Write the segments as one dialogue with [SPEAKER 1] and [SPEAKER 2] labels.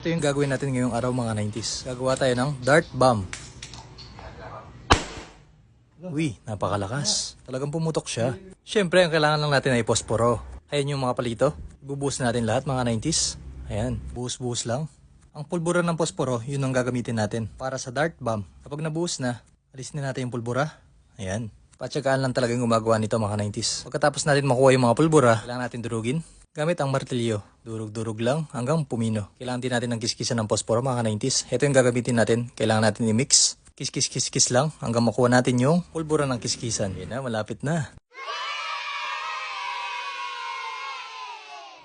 [SPEAKER 1] Ito yung gagawin natin ngayong araw mga 90s. Gagawa tayo ng dart bomb. Uy, napakalakas. Talagang pumutok siya. Siyempre, ang kailangan lang natin ay posporo. Ayan yung mga palito. Ibubuhos natin lahat mga 90s. Ayan, buhos-buhos lang. Ang pulbura ng posporo, yun ang gagamitin natin para sa dart bomb. Kapag nabuhos na, alisin na natin yung pulbura. Ayan. Patsagaan lang talaga yung gumagawa nito mga 90s. Pagkatapos natin makuha yung mga pulbura, kailangan natin durugin. Gamit ang martilyo, durug-durug lang hanggang pumino. Kailangan din natin ng kiskisan ng posporo mga 90s. Ito yung gagamitin natin. Kailangan natin i-mix. Kis-kis-kis-kis lang hanggang makuha natin yung pulbura ng kiskisan. Yan na, malapit na.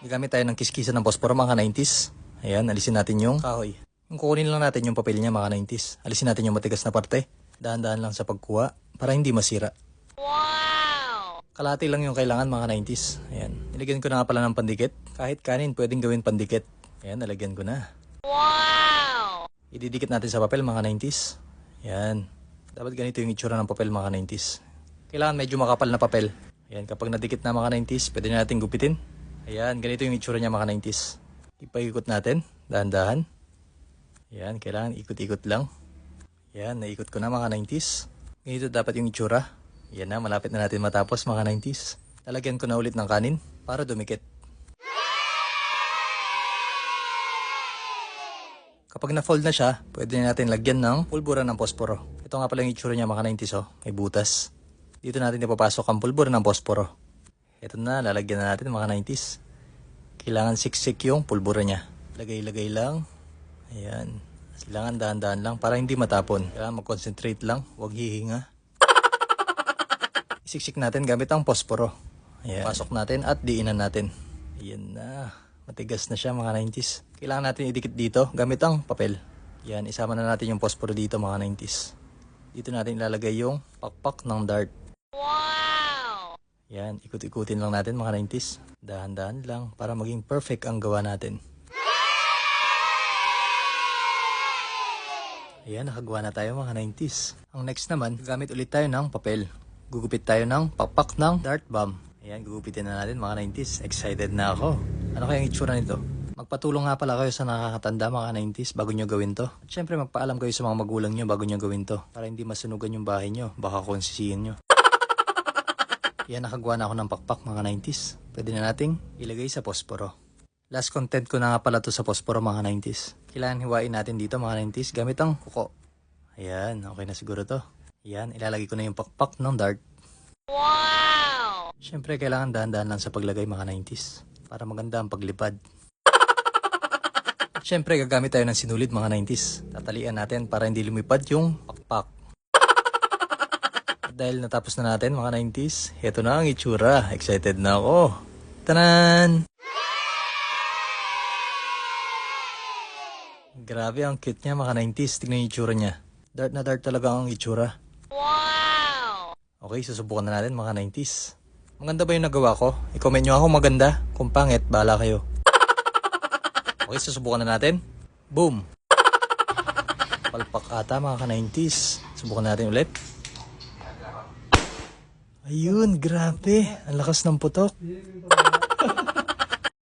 [SPEAKER 1] Gagamit tayo ng kiskisan ng posporo mga 90s. Ayan, alisin natin yung kahoy. Yung kukunin lang natin yung papel niya mga 90s. Alisin natin yung matigas na parte. Dahan-dahan lang sa pagkuha para hindi masira. Kalahati lang yung kailangan mga 90s. Ayan. Nilagyan ko na nga pala ng pandikit. Kahit kanin pwedeng gawin pandikit. Ayan, nalagyan ko na. Wow! Ididikit natin sa papel mga 90s. Ayan. Dapat ganito yung itsura ng papel mga 90s. Kailangan medyo makapal na papel. Ayan, kapag nadikit na mga 90s, pwede na natin gupitin. Ayan, ganito yung itsura niya mga 90s. Ipaikot natin, dahan-dahan. Ayan, kailangan ikot-ikot lang. Ayan, naikot ko na mga 90s. Ganito dapat yung itsura. Yan na, malapit na natin matapos mga 90s. Lalagyan ko na ulit ng kanin para dumikit. Kapag na-fold na siya, pwede na natin lagyan ng pulbura ng posporo. Ito nga pala yung itsura niya mga 90s, oh. May butas. Dito natin ipapasok ang pulbura ng posporo. Ito na, lalagyan na natin mga 90s. Kailangan siksik yung pulbura niya. Lagay-lagay lang. Ayan. Kailangan dahan-dahan lang para hindi matapon. Kailangan mag-concentrate lang, huwag hihinga. Isiksik natin gamit ang posporo. Ayan. Pasok natin at diinan natin. Ayan na. Matigas na siya mga 90s. Kailangan natin idikit dito gamit ang papel. Ayan, isama na natin yung posporo dito mga 90s. Dito natin ilalagay yung pakpak ng dart. Wow! Ayan, ikut-ikutin lang natin mga 90s. Dahan-dahan lang para maging perfect ang gawa natin. Ayan, nakagawa na tayo mga 90s. Ang next naman, gamit ulit tayo ng papel. Gugupit tayo ng pakpak ng dart bomb. Ayan, gugupitin na natin mga 90s. Excited na ako. Ano kayang itsura nito? Magpatulong nga pala kayo sa nakakatanda mga 90s bago nyo gawin to. At syempre magpaalam kayo sa mga magulang nyo bago nyo gawin to. Para hindi masunugan yung bahay nyo. Baka konsisihin nyo. Ayan, nakagawa na ako ng pakpak mga 90s. Pwede na nating ilagay sa posporo. Last content ko na nga pala to sa posporo mga 90s. Kailangan hiwain natin dito mga 90s gamit ang kuko. Ayan, okay na siguro to. Ayan, ilalagay ko na yung pakpak ng dart. Wow! Siyempre, kailangan dahan-dahan lang sa paglagay mga 90s. Para maganda ang paglipad. Siyempre, gagamit tayo ng sinulid mga 90s. Tatalian natin para hindi lumipad yung pakpak. At dahil natapos na natin mga 90s, heto na ang itsura. Excited na ako. Tanan! Grabe, ang cute niya mga 90s. Tignan yung itsura niya. Dart na dart talaga ang itsura. Wow! Okay, susubukan na natin mga 90s. Maganda ba yung nagawa ko? I-comment nyo ako maganda. Kung pangit, bahala kayo. Okay, susubukan na natin. Boom! Palpak ata mga ka-90s. Subukan natin ulit. Ayun, grabe. Ang lakas ng putok.